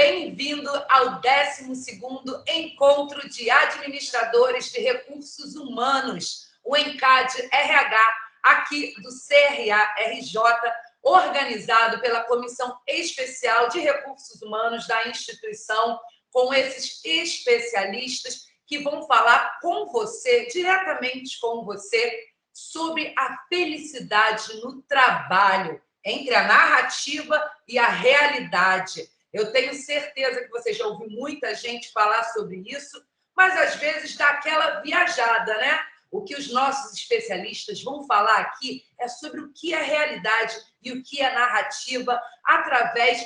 bem-vindo ao 12º Encontro de Administradores de Recursos Humanos, o ENCAD-RH, aqui do CRA-RJ, organizado pela Comissão Especial de Recursos Humanos da instituição, com esses especialistas que vão falar com você, diretamente com você, sobre a felicidade no trabalho, entre a narrativa e a realidade. Eu tenho certeza que você já ouviu muita gente falar sobre isso, mas às vezes dá aquela viajada, né? O que os nossos especialistas vão falar aqui é sobre o que é realidade e o que é narrativa através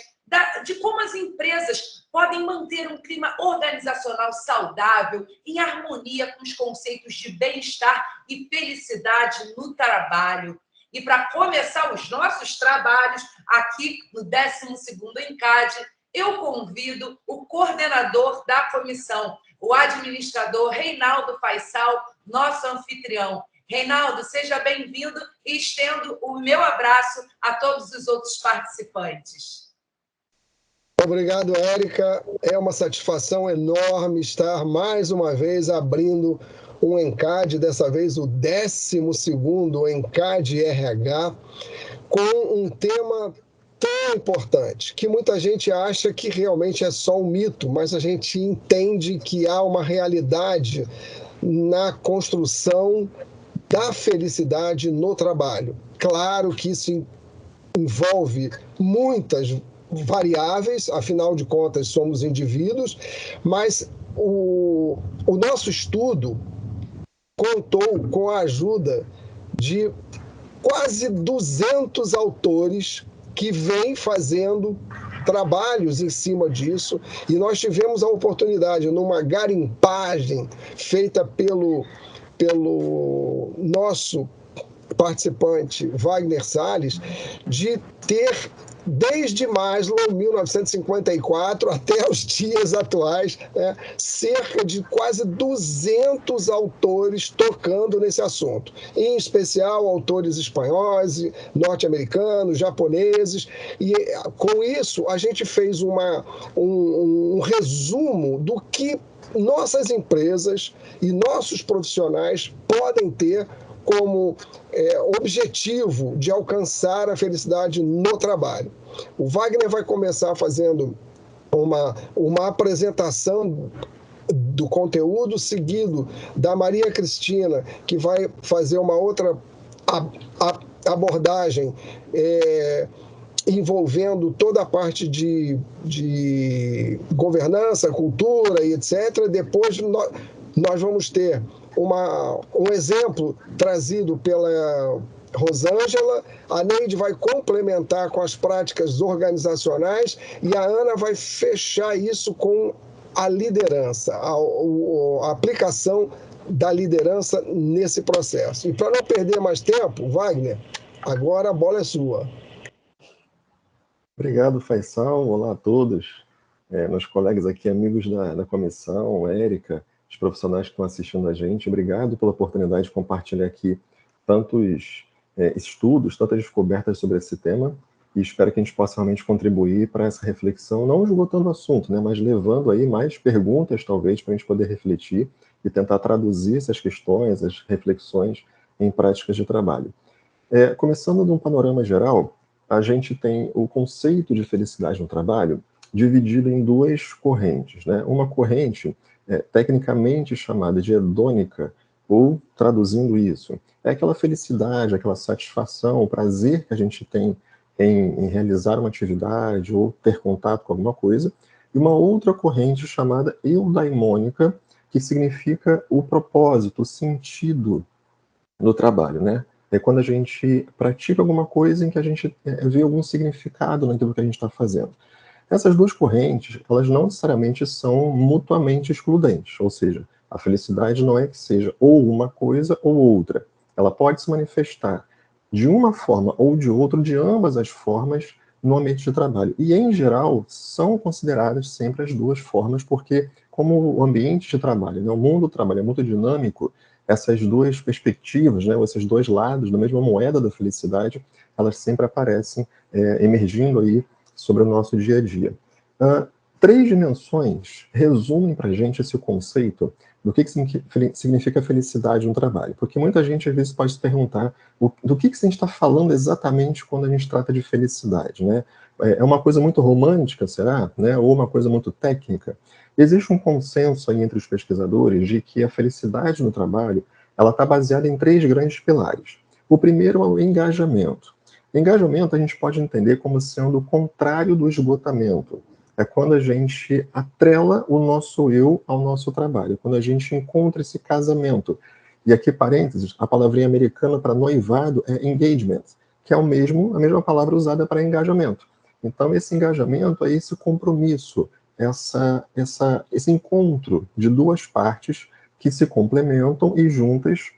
de como as empresas podem manter um clima organizacional saudável, em harmonia com os conceitos de bem-estar e felicidade no trabalho. E para começar os nossos trabalhos aqui no 12º ENCAD, eu convido o coordenador da comissão, o administrador Reinaldo Faisal, nosso anfitrião. Reinaldo, seja bem-vindo e estendo o meu abraço a todos os outros participantes. Obrigado, Érica. É uma satisfação enorme estar mais uma vez abrindo um ENCAD, dessa vez o 12º ENCAD-RH, com um tema tão importante, que muita gente acha que realmente é só um mito, mas a gente entende que há uma realidade na construção da felicidade no trabalho. Claro que isso envolve muitas variáveis, afinal de contas somos indivíduos, mas o nosso estudo contou com a ajuda de quase 200 autores que vêm fazendo trabalhos em cima disso, e nós tivemos a oportunidade, numa garimpagem feita pelo nosso participante Wagner Salles, de ter desde Maslow, 1954, até os dias atuais, né, cerca de quase 200 autores tocando nesse assunto, em especial autores espanhóis, norte-americanos, japoneses, e com isso a gente fez um resumo do que nossas empresas e nossos profissionais podem ter como objetivo de alcançar a felicidade no trabalho. O Wagner vai começar fazendo uma apresentação do conteúdo, seguido da Maria Cristina, que vai fazer uma outra abordagem envolvendo toda a parte de governança, cultura e etc. Depois nós vamos ter um exemplo trazido pela Rosângela, a Neide vai complementar com as práticas organizacionais e a Ana vai fechar isso com a liderança, a aplicação da liderança nesse processo. E para não perder mais tempo, Wagner, agora a bola é sua. Obrigado, Faisal. Olá a todos, meus colegas aqui, amigos da comissão, Érica, os profissionais que estão assistindo a gente. Obrigado pela oportunidade de compartilhar aqui tantos estudos, tantas descobertas sobre esse tema, e espero que a gente possa realmente contribuir para essa reflexão, não esgotando o assunto, né, mas levando aí mais perguntas, talvez, para a gente poder refletir e tentar traduzir essas questões, as reflexões em práticas de trabalho. Começando de um panorama geral, a gente tem o conceito de felicidade no trabalho dividido em duas correntes, né? Uma corrente tecnicamente chamada de hedônica, ou, traduzindo isso, é aquela felicidade, aquela satisfação, o prazer que a gente tem em realizar uma atividade ou ter contato com alguma coisa, e uma outra corrente chamada eudaimônica, que significa o propósito, o sentido no trabalho, né? É quando a gente pratica alguma coisa em que a gente vê algum significado naquilo que a gente está fazendo. Essas duas correntes, elas não necessariamente são mutuamente excludentes, ou seja, a felicidade não é que seja ou uma coisa ou outra. Ela pode se manifestar de uma forma ou de outra, de ambas as formas, no ambiente de trabalho. E, em geral, são consideradas sempre as duas formas, porque como o ambiente de trabalho, né, o mundo do trabalho é muito dinâmico, essas duas perspectivas, né, esses dois lados da mesma moeda da felicidade, elas sempre aparecem emergindo aí sobre o nosso dia a dia. 3 dimensões resumem para a gente esse conceito do que significa felicidade no trabalho. Porque muita gente, às vezes, pode se perguntar do que a gente está falando exatamente quando a gente trata de felicidade, né? É uma coisa muito romântica, será? Né? Ou uma coisa muito técnica? Existe um consenso aí entre os pesquisadores de que a felicidade no trabalho ela está baseada em 3 grandes pilares. O primeiro é o engajamento. Engajamento a gente pode entender como sendo o contrário do esgotamento. É quando a gente atrela o nosso eu ao nosso trabalho, quando a gente encontra esse casamento. E aqui, parênteses, a palavrinha americana para noivado é engagement, que é a mesma palavra usada para engajamento. Então, esse engajamento é esse compromisso, esse encontro de 2 partes que se complementam e juntas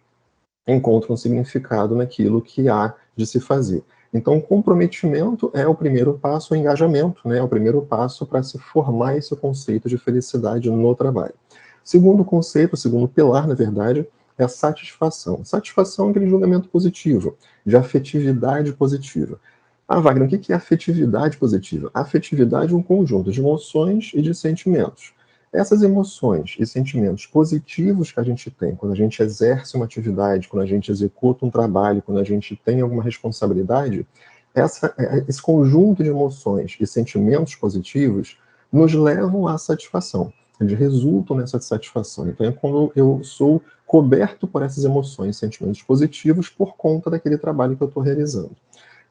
encontram significado naquilo que há de se fazer. Então, o comprometimento é o primeiro passo, o engajamento, né, é o primeiro passo para se formar esse conceito de felicidade no trabalho. Segundo conceito, segundo pilar, na verdade, é a satisfação. Satisfação é aquele julgamento positivo, de afetividade positiva. Ah, Wagner, o que é afetividade positiva? A afetividade é um conjunto de emoções e de sentimentos. Essas emoções e sentimentos positivos que a gente tem quando a gente exerce uma atividade, quando a gente executa um trabalho, quando a gente tem alguma responsabilidade, esse conjunto de emoções e sentimentos positivos nos levam à satisfação. Eles resultam nessa satisfação. Então, é quando eu sou coberto por essas emoções e sentimentos positivos por conta daquele trabalho que eu estou realizando.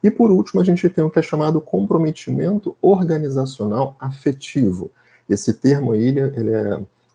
E, por último, a gente tem o que é chamado comprometimento organizacional afetivo. Esse termo aí, ele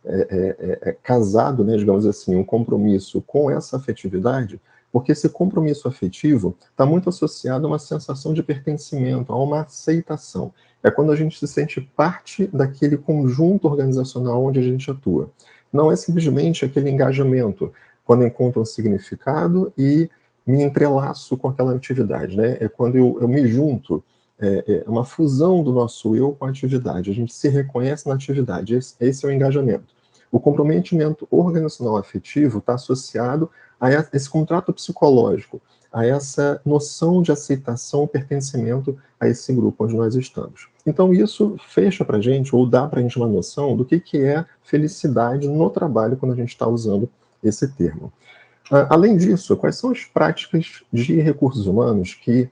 é casado, né, digamos assim, um compromisso com essa afetividade, porque esse compromisso afetivo está muito associado a uma sensação de pertencimento, a uma aceitação. É quando a gente se sente parte daquele conjunto organizacional onde a gente atua. Não é simplesmente aquele engajamento, quando encontro um significado e me entrelaço com aquela atividade, né? É quando eu me junto, é uma fusão do nosso eu com a atividade. A gente se reconhece na atividade. Esse é o engajamento. O comprometimento organizacional afetivo está associado a esse contrato psicológico, a essa noção de aceitação e pertencimento a esse grupo onde nós estamos. Então, isso fecha para a gente, ou dá para a gente uma noção do que é felicidade no trabalho quando a gente está usando esse termo. Além disso, quais são as práticas de recursos humanos que,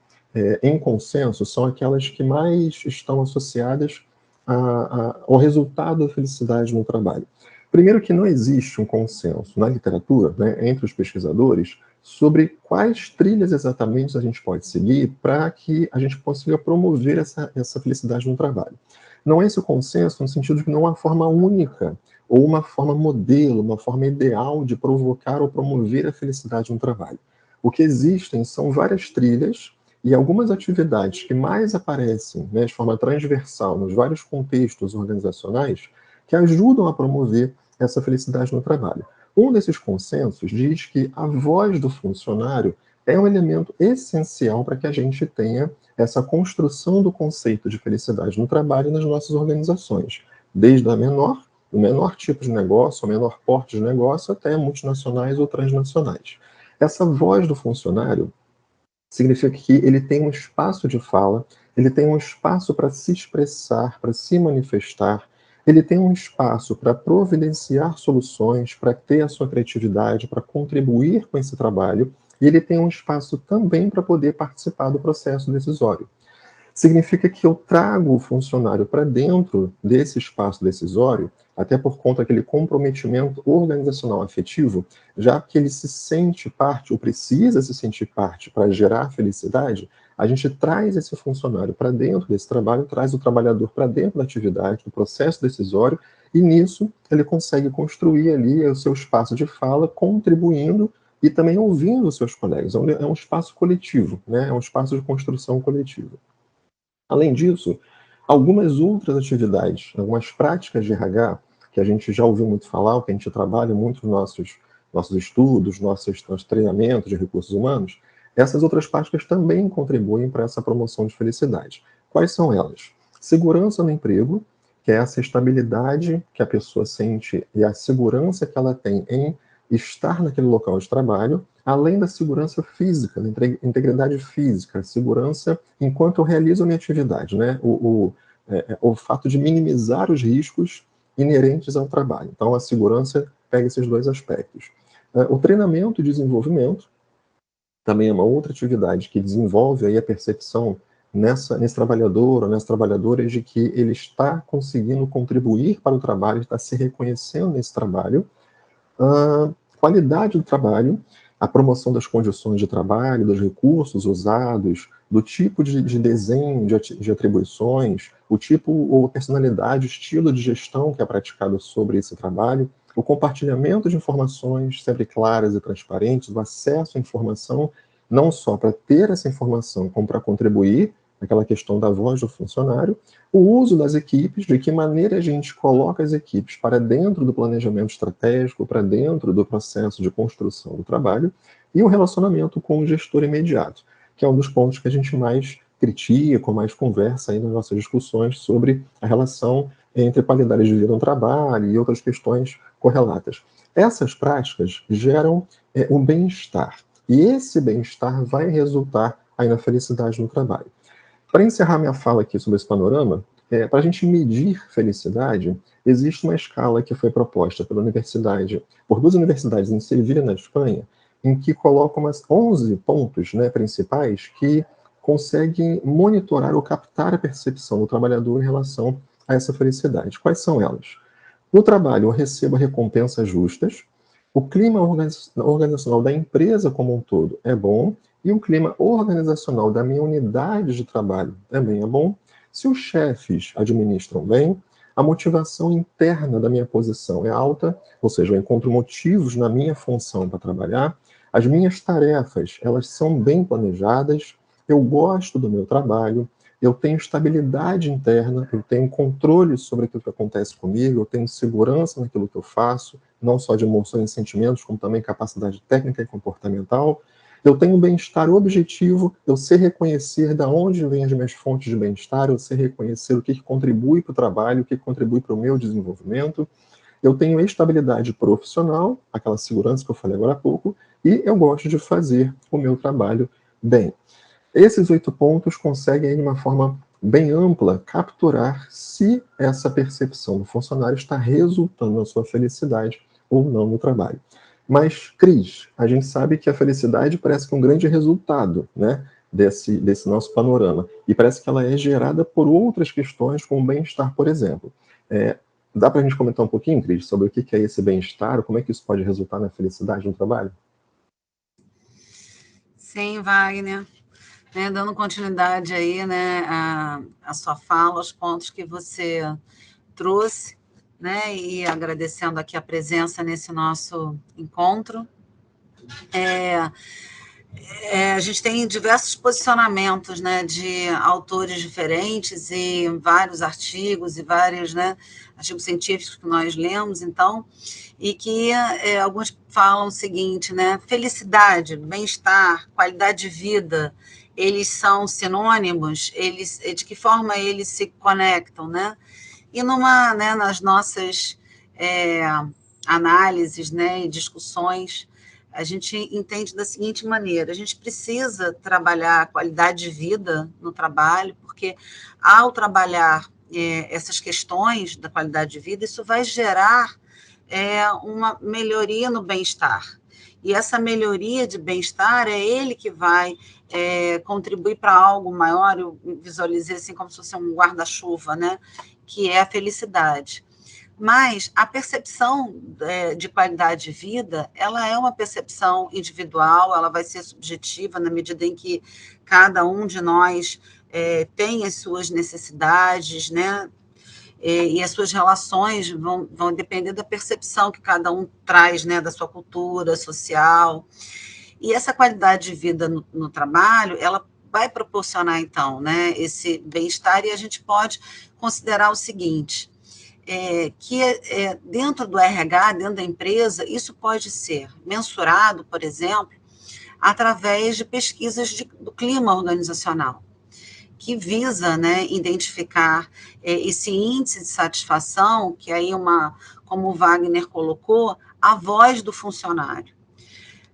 em consenso, são aquelas que mais estão associadas ao resultado da felicidade no trabalho? Primeiro que não existe um consenso na literatura, né, entre os pesquisadores, sobre quais trilhas exatamente a gente pode seguir para que a gente consiga promover essa felicidade no trabalho. Não é esse o consenso no sentido de que não há uma forma única ou uma forma modelo, uma forma ideal de provocar ou promover a felicidade no trabalho. O que existem são várias trilhas e algumas atividades que mais aparecem, né, de forma transversal nos vários contextos organizacionais que ajudam a promover essa felicidade no trabalho. Um desses consensos diz que a voz do funcionário é um elemento essencial para que a gente tenha essa construção do conceito de felicidade no trabalho nas nossas organizações, desde o menor tipo de negócio, o menor porte de negócio, até multinacionais ou transnacionais. Essa voz do funcionário significa que ele tem um espaço de fala, ele tem um espaço para se expressar, para se manifestar, ele tem um espaço para providenciar soluções, para ter a sua criatividade, para contribuir com esse trabalho, e ele tem um espaço também para poder participar do processo decisório. Significa que eu trago o funcionário para dentro desse espaço decisório, até por conta daquele comprometimento organizacional afetivo, já que ele se sente parte, ou precisa se sentir parte para gerar felicidade, a gente traz esse funcionário para dentro desse trabalho, traz o trabalhador para dentro da atividade, do processo decisório, e nisso ele consegue construir ali o seu espaço de fala, contribuindo e também ouvindo os seus colegas. É um espaço coletivo, né? É um espaço de construção coletiva. Além disso, algumas outras atividades, algumas práticas de RH, que a gente já ouviu muito falar, que a gente trabalha muito nos nossos estudos, nossos treinamentos de recursos humanos, essas outras práticas também contribuem para essa promoção de felicidade. Quais são elas? Segurança no emprego, que é essa estabilidade que a pessoa sente e a segurança que ela tem em estar naquele local de trabalho, além da segurança física, da integridade física, segurança enquanto eu realizo a minha atividade, né? o fato de minimizar os riscos inerentes ao trabalho. Então, a segurança pega esses dois aspectos. O treinamento e desenvolvimento também é uma outra atividade que desenvolve aí a percepção nesse trabalhador ou nessa trabalhadora de que ele está conseguindo contribuir para o trabalho, está se reconhecendo nesse trabalho. Qualidade do trabalho, a promoção das condições de trabalho, dos recursos usados, do tipo de desenho de atribuições, o tipo ou personalidade, estilo de gestão que é praticado sobre esse trabalho, o compartilhamento de informações sempre claras e transparentes, o acesso à informação, não só para ter essa informação, como para contribuir, aquela questão da voz do funcionário, o uso das equipes, de que maneira a gente coloca as equipes para dentro do planejamento estratégico, para dentro do processo de construção do trabalho, e o relacionamento com o gestor imediato, que é um dos pontos que a gente mais critica, mais conversa aí nas nossas discussões sobre a relação entre qualidade de vida no trabalho e outras questões correlatas. Essas práticas geram um bem-estar, e esse bem-estar vai resultar aí na felicidade no trabalho. Para encerrar minha fala aqui sobre esse panorama, para a gente medir felicidade, existe uma escala que foi proposta por duas universidades em Sevilha, na Espanha, em que colocam umas 11 pontos, né, principais que conseguem monitorar ou captar a percepção do trabalhador em relação a essa felicidade. Quais são elas? No trabalho, eu recebo recompensas justas, o clima organizacional da empresa como um todo é bom, e o clima organizacional da minha unidade de trabalho também é bom. Se os chefes administram bem, a motivação interna da minha posição é alta, ou seja, eu encontro motivos na minha função para trabalhar, as minhas tarefas, elas são bem planejadas, eu gosto do meu trabalho, eu tenho estabilidade interna, eu tenho controle sobre aquilo que acontece comigo, eu tenho segurança naquilo que eu faço, não só de emoções e sentimentos, como também capacidade técnica e comportamental. Eu tenho um bem-estar objetivo, eu sei reconhecer de onde vêm as minhas fontes de bem-estar, eu sei reconhecer o que contribui para o trabalho, o que contribui para o meu desenvolvimento. Eu tenho estabilidade profissional, aquela segurança que eu falei agora há pouco, e eu gosto de fazer o meu trabalho bem. Esses 8 pontos conseguem, de uma forma bem ampla, capturar se essa percepção do funcionário está resultando na sua felicidade ou não no trabalho. Mas, Cris, a gente sabe que a felicidade parece que é um grande resultado, né, desse nosso panorama. E parece que ela é gerada por outras questões, como o bem-estar, por exemplo. Dá para a gente comentar um pouquinho, Cris, sobre o que é esse bem-estar, como é que isso pode resultar na felicidade no trabalho? Sim, Wagner. Dando continuidade aí, né, a sua fala, aos pontos que você trouxe, né, e agradecendo aqui a presença nesse nosso encontro. A gente tem diversos posicionamentos, né, de autores diferentes e vários artigos e vários, né, artigos científicos que nós lemos, então, e que alguns falam o seguinte, né, felicidade, bem-estar, qualidade de vida, eles são sinônimos, de que forma eles se conectam, né? E nas nossas análises, né, e discussões, a gente entende da seguinte maneira: a gente precisa trabalhar a qualidade de vida no trabalho, porque ao trabalhar essas questões da qualidade de vida, isso vai gerar uma melhoria no bem-estar. E essa melhoria de bem-estar é ele que vai contribuir para algo maior. Eu visualizei assim como se fosse um guarda-chuva, né? Que é a felicidade. Mas a percepção de qualidade de vida, ela é uma percepção individual, ela vai ser subjetiva na medida em que cada um de nós tem as suas necessidades, né? E as suas relações vão depender da percepção que cada um traz, né? Da sua cultura social. E essa qualidade de vida no trabalho, ela vai proporcionar, então, né? Esse bem-estar, e a gente pode considerar o seguinte: que dentro do RH, dentro da empresa, isso pode ser mensurado, por exemplo, através de pesquisas do clima organizacional, que visa, né, identificar esse índice de satisfação, que aí como o Wagner colocou, a voz do funcionário.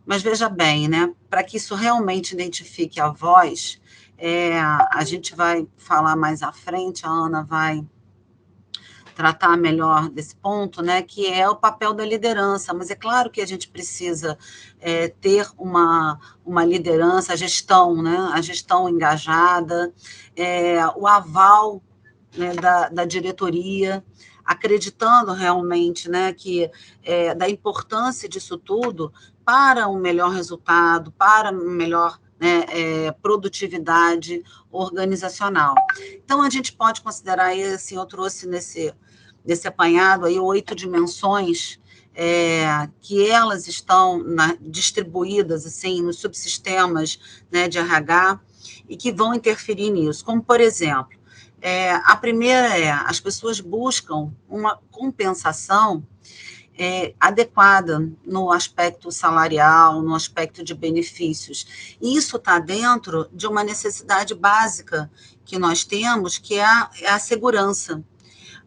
Mas veja bem, né, para que isso realmente identifique a voz, A gente vai falar mais à frente, a Ana vai tratar melhor desse ponto, né, que é o papel da liderança, mas é claro que a gente precisa ter uma liderança, a gestão, né, a gestão engajada, o aval, né, da diretoria, acreditando realmente, né, que da importância disso tudo para um melhor resultado, para um melhor, né, produtividade organizacional. Então, a gente pode considerar aí, assim, eu trouxe nesse apanhado aí 8 dimensões que elas estão distribuídas assim nos subsistemas, né, de RH e que vão interferir nisso, como, por exemplo, a primeira as pessoas buscam uma compensação adequada no aspecto salarial, no aspecto de benefícios. E isso está dentro de uma necessidade básica que nós temos, que é a segurança,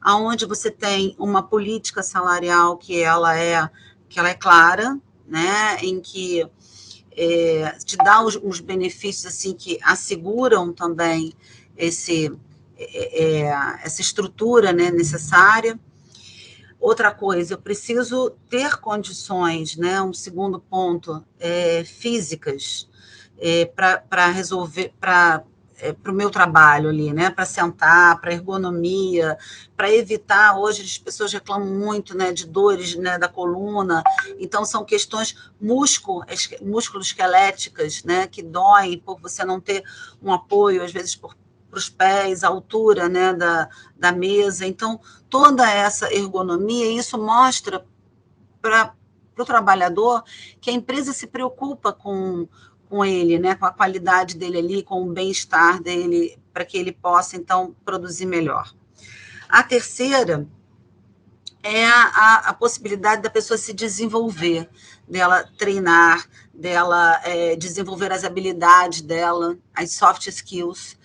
aonde você tem uma política salarial que ela é clara, né, em que te dá os benefícios assim que asseguram também essa estrutura, né, necessária. Outra coisa, eu preciso ter condições, né, um segundo ponto, físicas, para resolver, para o meu trabalho ali, né, para sentar, para ergonomia, para evitar, hoje as pessoas reclamam muito, né, de dores, né, da coluna, então são questões músculo-esqueléticas, né, que doem por você não ter um apoio, às vezes para os pés, a altura, né, da mesa, então toda essa ergonomia, isso mostra para o trabalhador que a empresa se preocupa com ele, né, com a qualidade dele ali, com o bem-estar dele, para que ele possa, então, produzir melhor. A terceira é a possibilidade da pessoa se desenvolver, dela treinar, dela desenvolver as habilidades dela, as soft skills,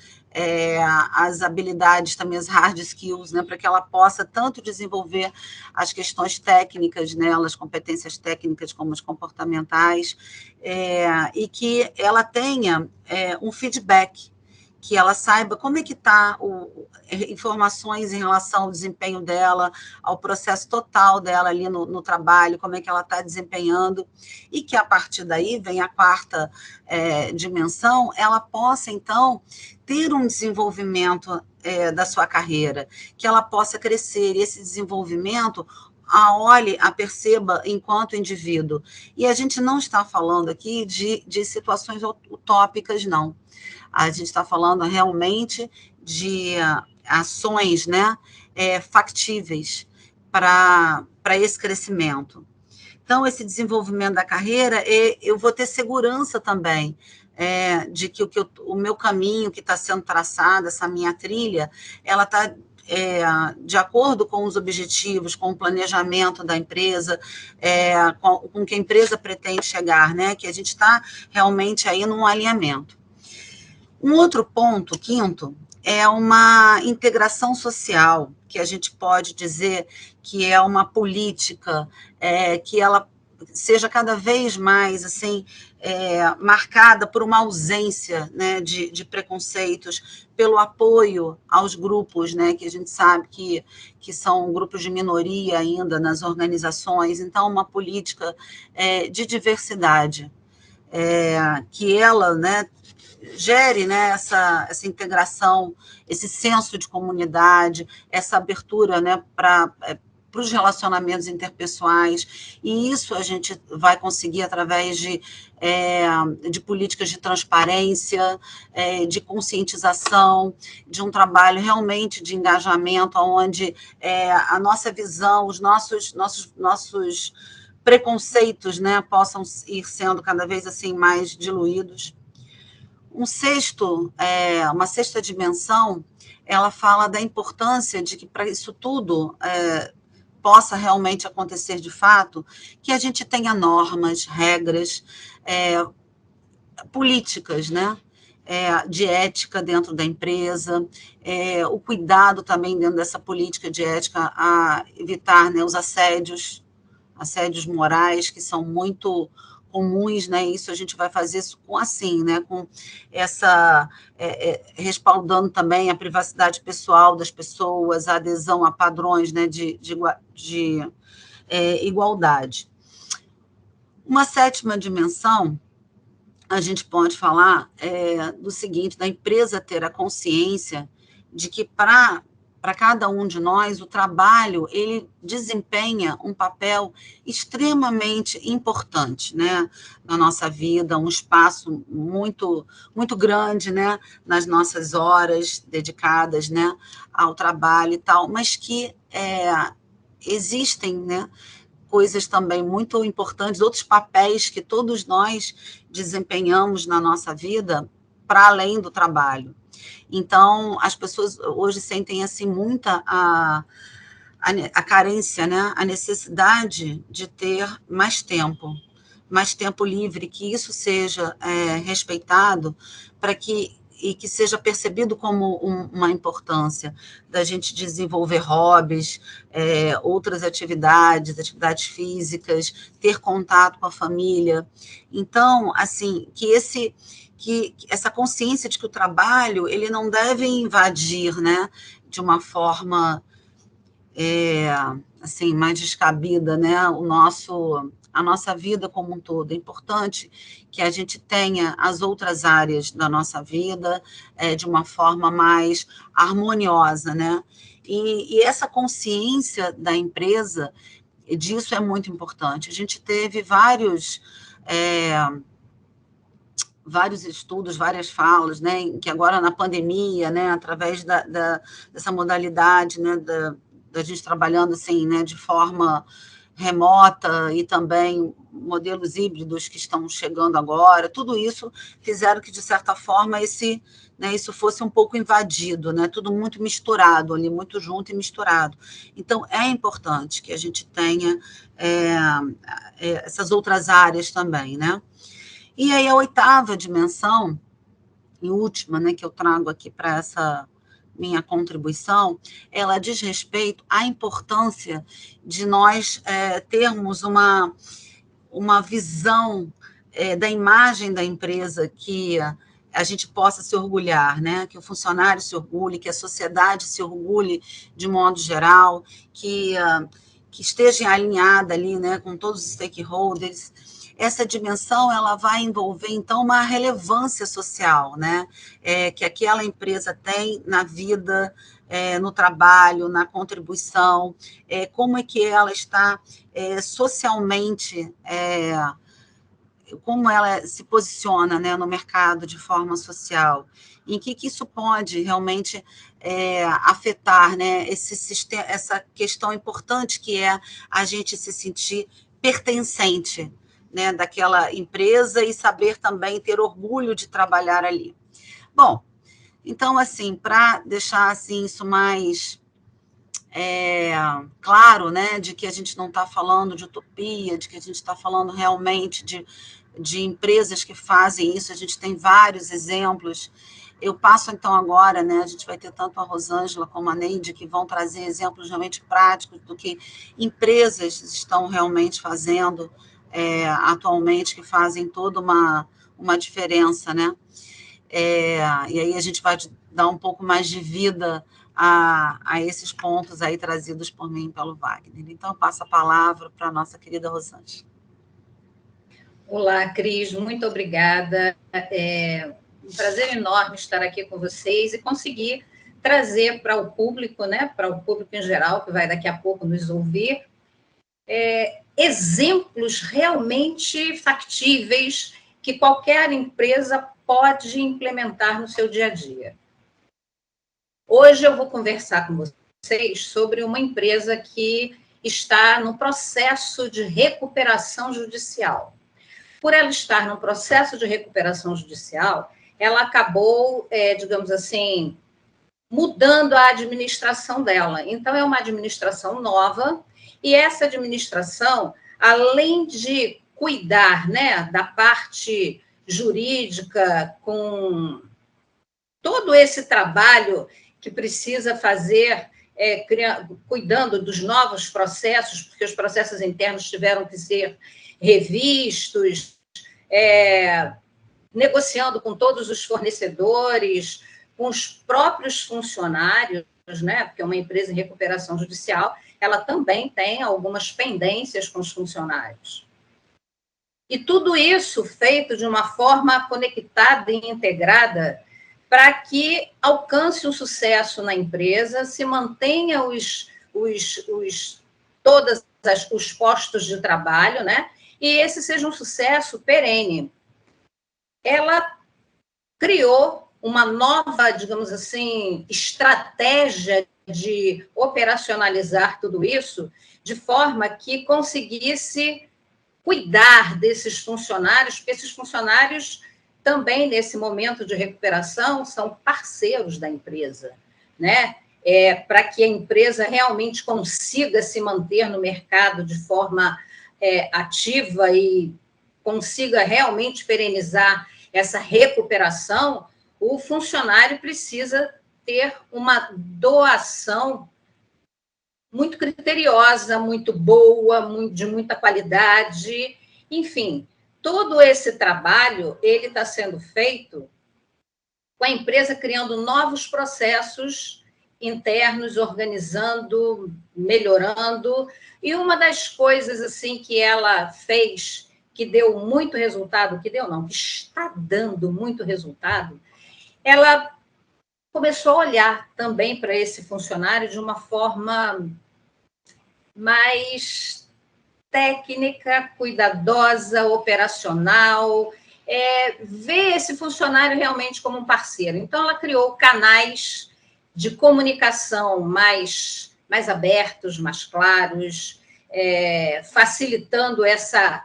as habilidades também, as hard skills, né, para que ela possa tanto desenvolver as questões técnicas, né, as competências técnicas como as comportamentais, e que ela tenha um feedback, que ela saiba como é que está informações em relação ao desempenho dela, ao processo total dela ali no trabalho, como é que ela está desempenhando, e que a partir daí vem a quarta dimensão, ela possa, então, ter um desenvolvimento da sua carreira, que ela possa crescer, e esse desenvolvimento a perceba enquanto indivíduo. E a gente não está falando aqui de situações utópicas, não. A gente está falando realmente de ações, né, factíveis para esse crescimento. Então, esse desenvolvimento da carreira, eu vou ter segurança também de que o meu caminho que está sendo traçado, essa minha trilha, ela está de acordo com os objetivos, com o planejamento da empresa, com que a empresa pretende chegar, né? Que a gente está realmente aí num alinhamento. Um outro ponto, quinto, é uma integração social, que a gente pode dizer que é uma política que ela seja cada vez mais assim marcada por uma ausência, né, de preconceitos, pelo apoio aos grupos, né, que a gente sabe que são grupos de minoria ainda nas organizações, então uma política de diversidade, que ela, né, gere, né, essa integração, esse senso de comunidade, essa abertura, né, para os relacionamentos interpessoais, e isso a gente vai conseguir através de políticas de transparência, de conscientização, de um trabalho realmente de engajamento, onde a nossa visão, os nossos preconceitos, né, possam ir sendo cada vez assim mais diluídos. Uma sexta dimensão, ela fala da importância de que para isso tudo possa realmente acontecer de fato, que a gente tenha normas, regras, políticas, né? De ética dentro da empresa, o cuidado também dentro dessa política de ética a evitar, né, os assédios morais, que são muito comuns, né? Isso a gente vai fazer isso com assim, né? Com essa respaldando também a privacidade pessoal das pessoas, a adesão a padrões, né? de igualdade. Uma sétima dimensão, a gente pode falar do seguinte, da empresa ter a consciência de que para cada um de nós, o trabalho, ele desempenha um papel extremamente importante, né, na nossa vida, um espaço muito, muito grande, né, nas nossas horas dedicadas, né, ao trabalho e tal, mas que existem, né, coisas também muito importantes, outros papéis que todos nós desempenhamos na nossa vida para além do trabalho. Então, as pessoas hoje sentem assim muita a carência, né? A necessidade de ter mais tempo livre, que isso seja respeitado e que seja percebido como uma importância da gente desenvolver hobbies, outras atividades físicas, ter contato com a família. Então, assim, que essa consciência de que o trabalho ele não deve invadir, né, de uma forma assim, mais descabida, né, a nossa vida como um todo. É importante que a gente tenha as outras áreas da nossa vida de uma forma mais harmoniosa, né? E essa consciência da empresa, disso é muito importante. A gente teve vários estudos, várias falas, né, em que agora na pandemia, né, através dessa modalidade, né, da gente trabalhando assim, né, de forma remota e também modelos híbridos que estão chegando agora, tudo isso fizeram que, de certa forma, isso fosse um pouco invadido, né, tudo muito misturado ali, muito junto e misturado. Então, é importante que a gente tenha essas outras áreas também, né? E aí a oitava dimensão, e última, né, que eu trago aqui para essa minha contribuição, ela diz respeito à importância de nós termos uma visão da imagem da empresa que a gente possa se orgulhar, né? Que o funcionário se orgulhe, que a sociedade se orgulhe de modo geral, que esteja alinhada ali, né, com todos os stakeholders. Essa dimensão ela vai envolver, então, uma relevância social, né? Que aquela empresa tem na vida, no trabalho, na contribuição, como é que ela está socialmente, como ela se posiciona, né, no mercado de forma social, em que isso pode realmente afetar, né, essa questão importante que é a gente se sentir pertencente, né, daquela empresa e saber também ter orgulho de trabalhar ali. Bom, então, assim, para deixar assim, isso mais claro, né, de que a gente não está falando de utopia, de que a gente está falando realmente de empresas que fazem isso, a gente tem vários exemplos. Eu passo, então, agora, né, a gente vai ter tanto a Rosângela como a Neide, que vão trazer exemplos realmente práticos do que empresas estão realmente fazendo atualmente, que fazem toda uma diferença, né? E aí a gente vai dar um pouco mais de vida a esses pontos aí trazidos por mim e pelo Wagner. Então, eu passo a palavra para a nossa querida Rosângela. Olá, Cris, muito obrigada. Um prazer enorme estar aqui com vocês e conseguir trazer para o público, né, para o público em geral, que vai daqui a pouco nos ouvir, exemplos realmente factíveis que qualquer empresa pode implementar no seu dia a dia. Hoje eu vou conversar com vocês sobre uma empresa que está no processo de recuperação judicial. Por ela estar no processo de recuperação judicial, ela acabou, digamos assim, mudando a administração dela. Então, é uma administração nova, e essa administração, além de cuidar, né, da parte jurídica, com todo esse trabalho que precisa fazer, cuidando dos novos processos, porque os processos internos tiveram que ser revistos, negociando com todos os fornecedores, com os próprios funcionários, né? Porque uma empresa em recuperação judicial, ela também tem algumas pendências com os funcionários. E tudo isso feito de uma forma conectada e integrada para que alcance um sucesso na empresa, se mantenha todos os postos de trabalho, né? E esse seja um sucesso perene. Ela criou uma nova, digamos assim, estratégia de operacionalizar tudo isso de forma que conseguisse cuidar desses funcionários, porque esses funcionários também, nesse momento de recuperação, são parceiros da empresa, né? Para que a empresa realmente consiga se manter no mercado de forma ativa e consiga realmente perenizar essa recuperação, o funcionário precisa ter uma doação muito criteriosa, muito boa, de muita qualidade, enfim, todo esse trabalho ele está sendo feito com a empresa criando novos processos internos, organizando, melhorando, e uma das coisas assim que ela fez que deu muito resultado, que está dando muito resultado, ela começou a olhar também para esse funcionário de uma forma mais técnica, cuidadosa, operacional, ver esse funcionário realmente como um parceiro. Então, ela criou canais de comunicação mais abertos, mais claros, facilitando essa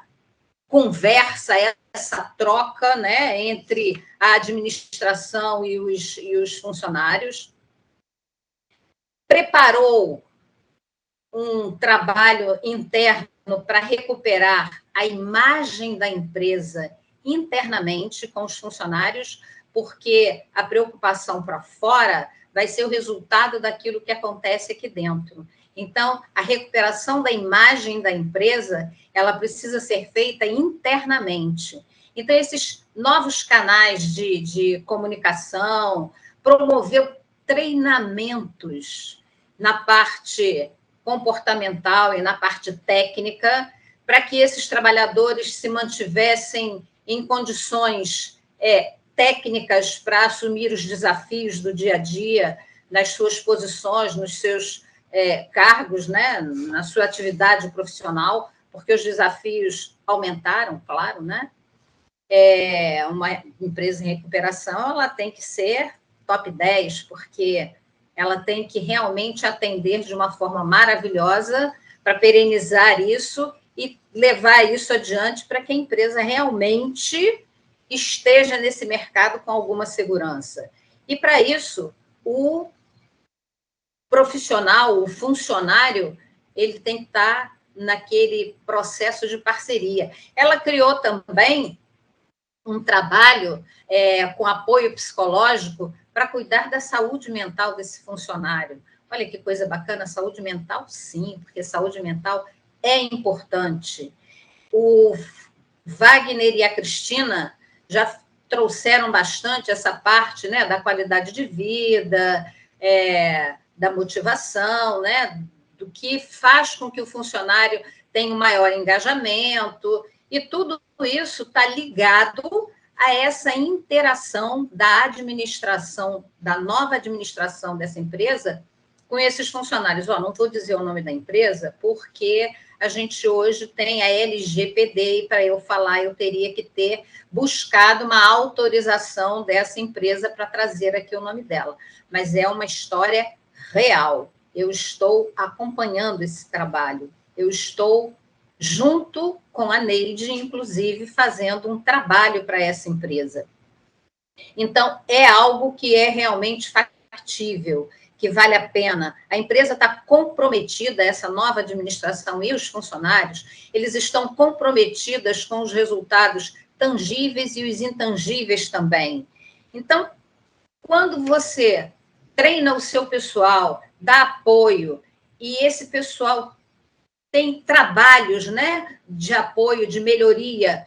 conversa, essa troca, né, entre a administração e os funcionários. Preparou um trabalho interno para recuperar a imagem da empresa internamente com os funcionários, porque a preocupação para fora vai ser o resultado daquilo que acontece aqui dentro. Então, a recuperação da imagem da empresa, ela precisa ser feita internamente. Então, esses novos canais de comunicação, promoveu treinamentos na parte comportamental e na parte técnica, para que esses trabalhadores se mantivessem em condições técnicas para assumir os desafios do dia a dia, nas suas posições, nos seus cargos, né, na sua atividade profissional, porque os desafios aumentaram, claro, né? Uma empresa em recuperação, ela tem que ser top 10, porque ela tem que realmente atender de uma forma maravilhosa para perenizar isso e levar isso adiante para que a empresa realmente esteja nesse mercado com alguma segurança. E, para isso, o profissional, o funcionário, ele tem que estar naquele processo de parceria. Ela criou também um trabalho com apoio psicológico para cuidar da saúde mental desse funcionário. Olha que coisa bacana, saúde mental, sim, porque saúde mental é importante. O Wagner e a Cristina já trouxeram bastante essa parte, né, da qualidade de vida, da motivação, né, do que faz com que o funcionário tenha um maior engajamento, e tudo isso está ligado a essa interação da administração, da nova administração dessa empresa com esses funcionários. Não vou dizer o nome da empresa, porque a gente hoje tem a LGPD, e para eu falar, eu teria que ter buscado uma autorização dessa empresa para trazer aqui o nome dela. Mas é uma história real. Eu estou acompanhando esse trabalho. Eu estou junto com a Neide, inclusive, fazendo um trabalho para essa empresa. Então, é algo que é realmente factível, que vale a pena. A empresa está comprometida, essa nova administração e os funcionários, eles estão comprometidos com os resultados tangíveis e os intangíveis também. Então, quando você treina o seu pessoal, dá apoio, e esse pessoal tem trabalhos, né, de apoio, de melhoria,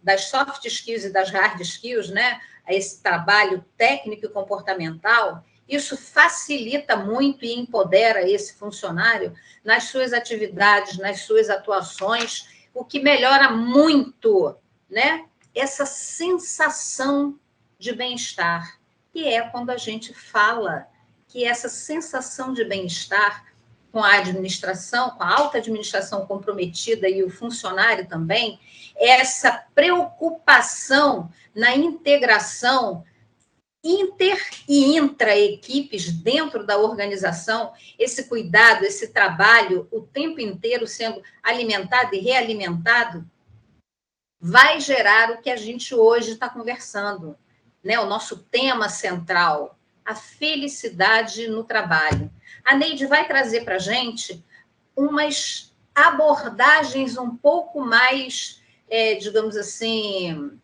das soft skills e das hard skills, né, a esse trabalho técnico e comportamental, isso facilita muito e empodera esse funcionário nas suas atividades, nas suas atuações, o que melhora muito, né, essa sensação de bem-estar. E é quando a gente fala que essa sensação de bem-estar com a administração, com a alta administração comprometida e o funcionário também, essa preocupação na integração inter e intra-equipes dentro da organização, esse cuidado, esse trabalho o tempo inteiro sendo alimentado e realimentado, vai gerar o que a gente hoje está conversando, né? O nosso tema central, a felicidade no trabalho. A Neide vai trazer para a gente umas abordagens um pouco mais, digamos assim,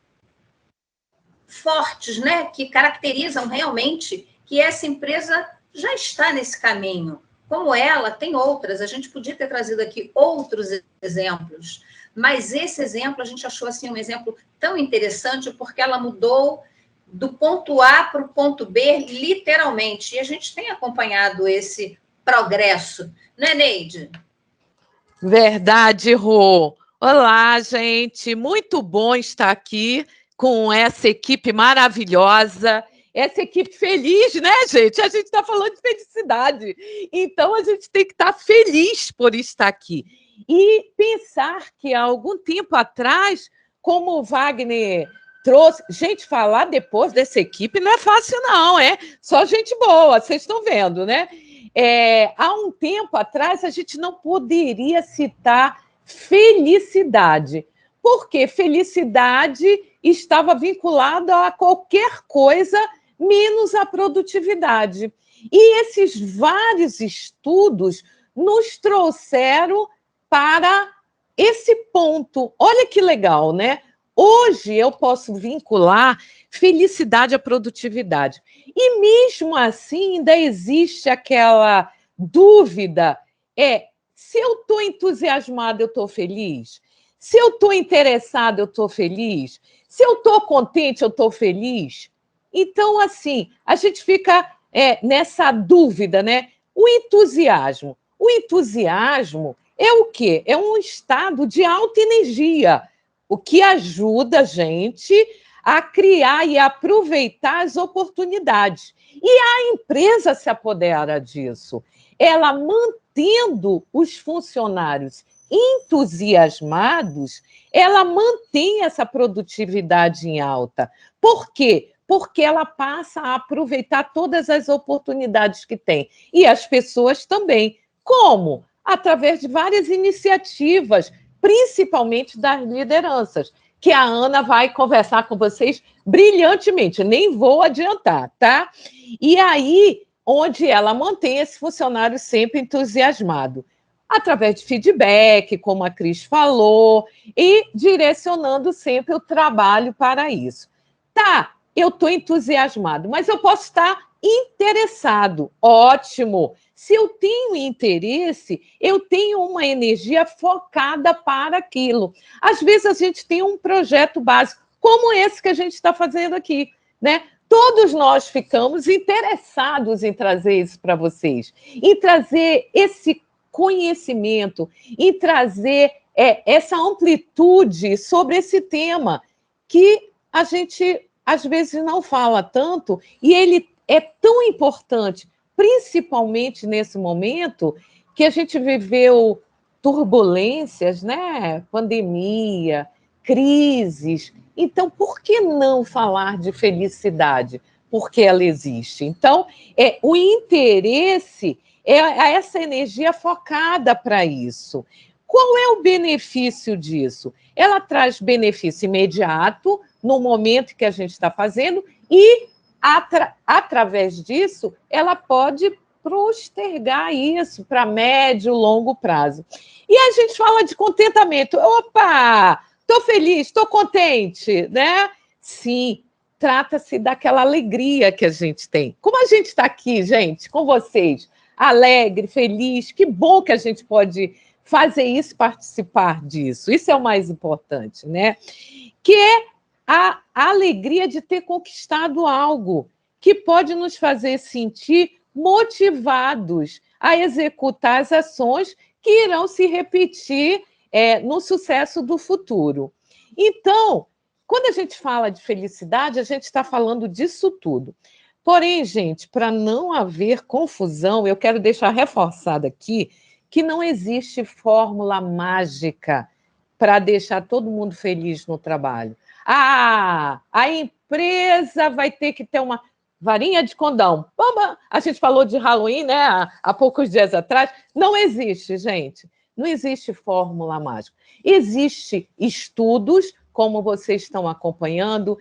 fortes, né? Que caracterizam realmente que essa empresa já está nesse caminho. Como ela, tem outras. A gente podia ter trazido aqui outros exemplos, mas esse exemplo a gente achou assim, um exemplo tão interessante porque ela mudou do ponto A para o ponto B, literalmente. E a gente tem acompanhado esse progresso, não é, Neide? Verdade, Rô. Olá, gente. Muito bom estar aqui com essa equipe maravilhosa, essa equipe feliz, né, gente? A gente está falando de felicidade. Então, a gente tem que estar feliz por estar aqui. E pensar que há algum tempo atrás, como o Wagner trouxe... Gente, falar depois dessa equipe não é fácil, não, é? Só gente boa, vocês estão vendo, né? Há um tempo atrás, a gente não poderia citar felicidade, porque felicidade estava vinculada a qualquer coisa menos a produtividade. E esses vários estudos nos trouxeram para esse ponto. Olha que legal, né? Hoje eu posso vincular felicidade à produtividade. E mesmo assim ainda existe aquela dúvida, se eu estou entusiasmada, eu estou feliz? Se eu estou interessada, eu estou feliz? Se eu estou contente, eu estou feliz? Então, assim, a gente fica nessa dúvida, né? O entusiasmo. O entusiasmo é o quê? É um estado de alta energia, o que ajuda a gente a criar e aproveitar as oportunidades. E a empresa se apodera disso. Ela mantendo os funcionários entusiasmados, ela mantém essa produtividade em alta. Por quê? Porque ela passa a aproveitar todas as oportunidades que tem. E as pessoas também. Como? Através de várias iniciativas, principalmente das lideranças, que a Ana vai conversar com vocês brilhantemente, nem vou adiantar, tá? E aí, onde ela mantém esse funcionário sempre entusiasmado, através de feedback, como a Cris falou, e direcionando sempre o trabalho para isso. Tá, eu estou entusiasmado, mas eu posso estar interessado. Ótimo! Se eu tenho interesse, eu tenho uma energia focada para aquilo. Às vezes a gente tem um projeto básico, como esse que a gente está fazendo aqui, né? Todos nós ficamos interessados em trazer isso para vocês, em trazer esse conhecimento, em trazer essa amplitude sobre esse tema, que a gente, às vezes, não fala tanto, e ele é tão importante, principalmente nesse momento que a gente viveu turbulências, né? Pandemia, crises. Então, por que não falar de felicidade? Porque ela existe. Então, o interesse é essa energia focada para isso. Qual é o benefício disso? Ela traz benefício imediato no momento que a gente está fazendo e através disso, ela pode postergar isso para médio, longo prazo. E a gente fala de contentamento. Opa, estou feliz, estou contente, né? Sim, trata-se daquela alegria que a gente tem. Como a gente está aqui, gente, com vocês, alegre, feliz, que bom que a gente pode fazer isso, participar disso. Isso é o mais importante, né? Que é a alegria de ter conquistado algo que pode nos fazer sentir motivados a executar as ações que irão se repetir no sucesso do futuro. Então, quando a gente fala de felicidade, a gente está falando disso tudo. Porém, gente, para não haver confusão, eu quero deixar reforçado aqui que não existe fórmula mágica para deixar todo mundo feliz no trabalho. A empresa vai ter que ter uma varinha de condão. A gente falou de Halloween, né, há poucos dias atrás. Não existe, gente. Não existe fórmula mágica. Existem estudos, como vocês estão acompanhando,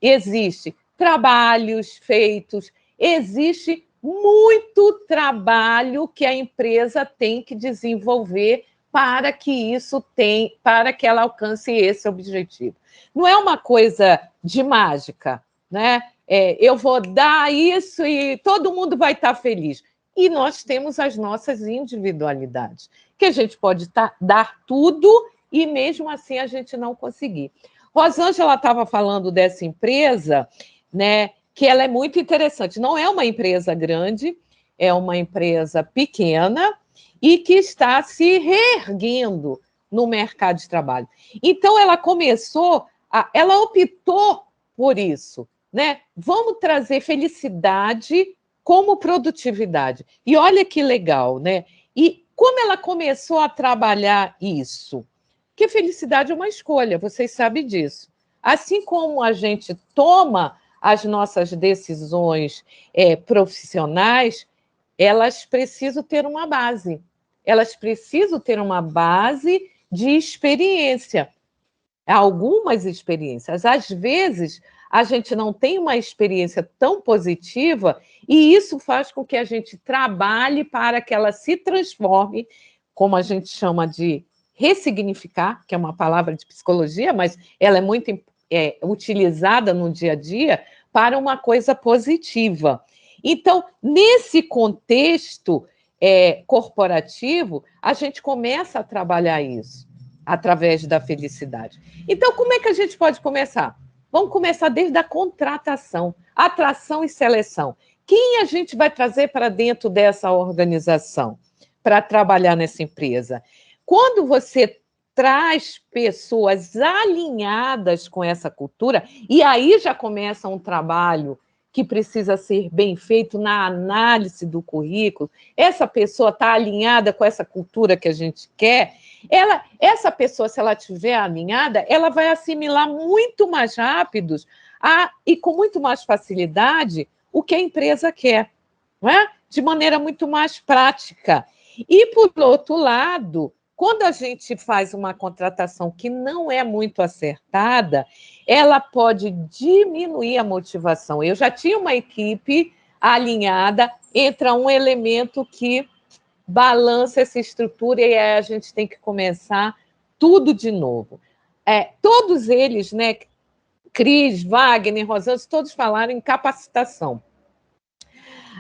existe trabalhos feitos, existe muito trabalho que a empresa tem que desenvolver para que ela alcance esse objetivo. Não é uma coisa de mágica, né? Eu vou dar isso e todo mundo vai estar feliz. E nós temos as nossas individualidades, que a gente pode dar tudo e mesmo assim a gente não conseguir. Rosângela estava falando dessa empresa, né, que ela é muito interessante. Não é uma empresa grande, é uma empresa pequena e que está se reerguendo no mercado de trabalho. Então, ela ela optou por isso, né? Vamos trazer felicidade como produtividade. E olha que legal, né? E como ela começou a trabalhar isso? Que felicidade é uma escolha, vocês sabem disso. Assim como a gente toma as nossas decisões profissionais, elas precisam ter uma base. Elas precisam ter uma base de experiência. Algumas experiências. Às vezes, a gente não tem uma experiência tão positiva e isso faz com que a gente trabalhe para que ela se transforme, como a gente chama de ressignificar, que é uma palavra de psicologia, mas ela é muito utilizada no dia a dia para uma coisa positiva. Então, nesse contexto corporativo, a gente começa a trabalhar isso através da felicidade. Então, como é que a gente pode começar? Vamos começar desde a contratação, atração e seleção. Quem a gente vai trazer para dentro dessa organização para trabalhar nessa empresa? Quando você traz pessoas alinhadas com essa cultura, e aí já começa um trabalho que precisa ser bem feito na análise do currículo, essa pessoa está alinhada com essa cultura que a gente quer, essa pessoa, se ela estiver alinhada, ela vai assimilar muito mais rápido e com muito mais facilidade o que a empresa quer, não é? De maneira muito mais prática. E, por outro lado, quando a gente faz uma contratação que não é muito acertada, ela pode diminuir a motivação. Eu já tinha uma equipe alinhada, entra um elemento que balança essa estrutura e aí a gente tem que começar tudo de novo. Todos eles, né, Cris, Wagner, Rosângela, todos falaram em capacitação.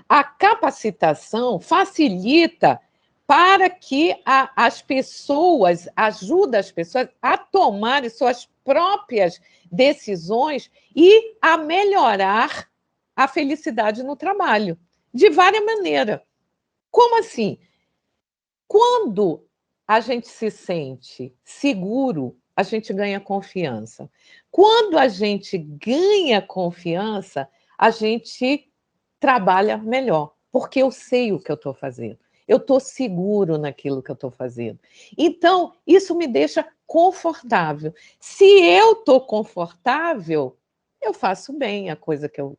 A capacitação facilita para que as pessoas, ajuda as pessoas a tomarem suas próprias decisões e a melhorar a felicidade no trabalho, de várias maneiras. Como assim? Quando a gente se sente seguro, a gente ganha confiança. Quando a gente ganha confiança, a gente trabalha melhor, porque eu sei o que eu estou fazendo. Eu estou seguro naquilo que eu estou fazendo. Então, isso me deixa confortável. Se eu estou confortável, eu faço bem a coisa que eu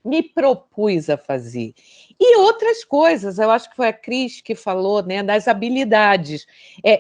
me propus a fazer. E outras coisas, eu acho que foi a Cris que falou, né, das habilidades.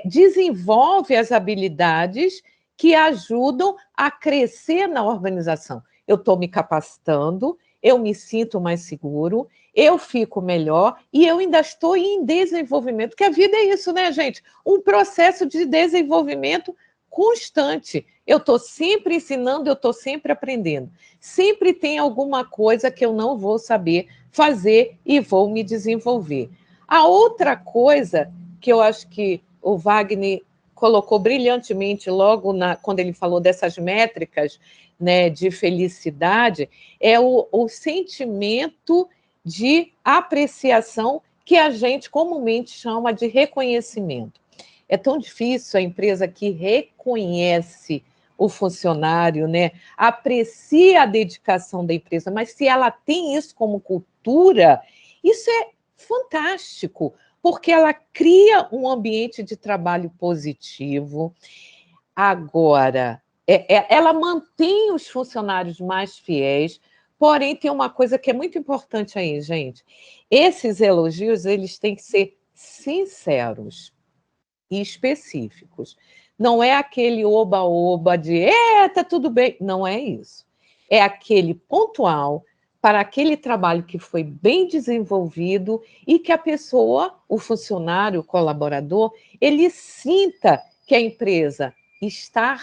Desenvolve as habilidades que ajudam a crescer na organização. Eu estou me capacitando, eu me sinto mais seguro, eu fico melhor e eu ainda estou em desenvolvimento, porque a vida é isso, né, gente? Um processo de desenvolvimento constante. Eu estou sempre ensinando, eu estou sempre aprendendo. Sempre tem alguma coisa que eu não vou saber fazer e vou me desenvolver. A outra coisa que eu acho que o Wagner colocou brilhantemente logo quando ele falou dessas métricas, né, de felicidade, é o sentimento de apreciação que a gente comumente chama de reconhecimento. É tão difícil a empresa que reconhece o funcionário, né, aprecia a dedicação da empresa, mas se ela tem isso como cultura, isso é fantástico, porque ela cria um ambiente de trabalho positivo. Agora, ela mantém os funcionários mais fiéis, porém tem uma coisa que é muito importante aí, gente. Esses elogios, eles têm que ser sinceros e específicos. Não é aquele oba-oba de tá tudo bem. Não é isso. É aquele pontual para aquele trabalho que foi bem desenvolvido e que a pessoa, o funcionário, o colaborador, ele sinta que a empresa está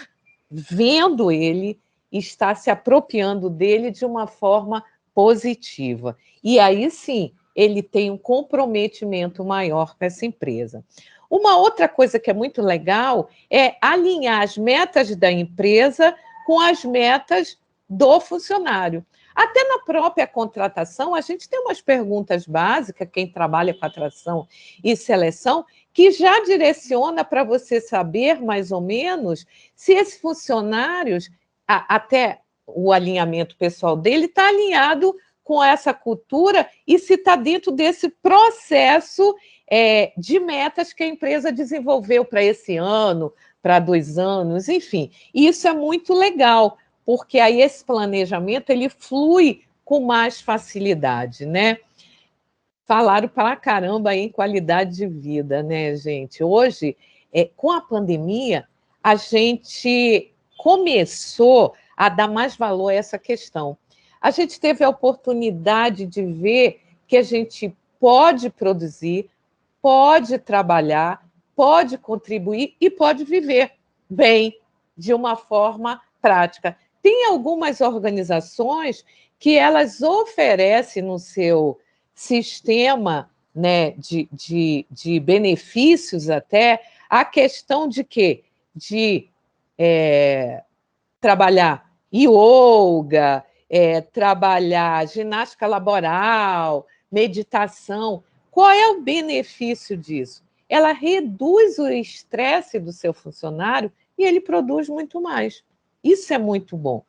vendo ele, está se apropriando dele de uma forma positiva. E aí sim, ele tem um comprometimento maior com essa empresa. Uma outra coisa que é muito legal é alinhar as metas da empresa com as metas do funcionário. Até na própria contratação, a gente tem umas perguntas básicas, quem trabalha com atração e seleção, que já direciona para você saber, mais ou menos, se esses funcionários, até o alinhamento pessoal dele, está alinhado com essa cultura e se está dentro desse processo de metas que a empresa desenvolveu para esse ano, para 2 anos, enfim. E isso é muito legal, porque aí esse planejamento ele flui com mais facilidade, né? Falaram para caramba aí em qualidade de vida, né, gente? Hoje, com a pandemia, a gente começou a dar mais valor a essa questão. A gente teve a oportunidade de ver que a gente pode produzir, pode trabalhar, pode contribuir e pode viver bem, de uma forma prática. Tem algumas organizações que elas oferecem no seu sistema, né, de benefícios até, a questão de quê? De trabalhar yoga, trabalhar ginástica laboral, meditação. Qual é o benefício disso? Ela reduz o estresse do seu funcionário e ele produz muito mais. Isso é muito bom.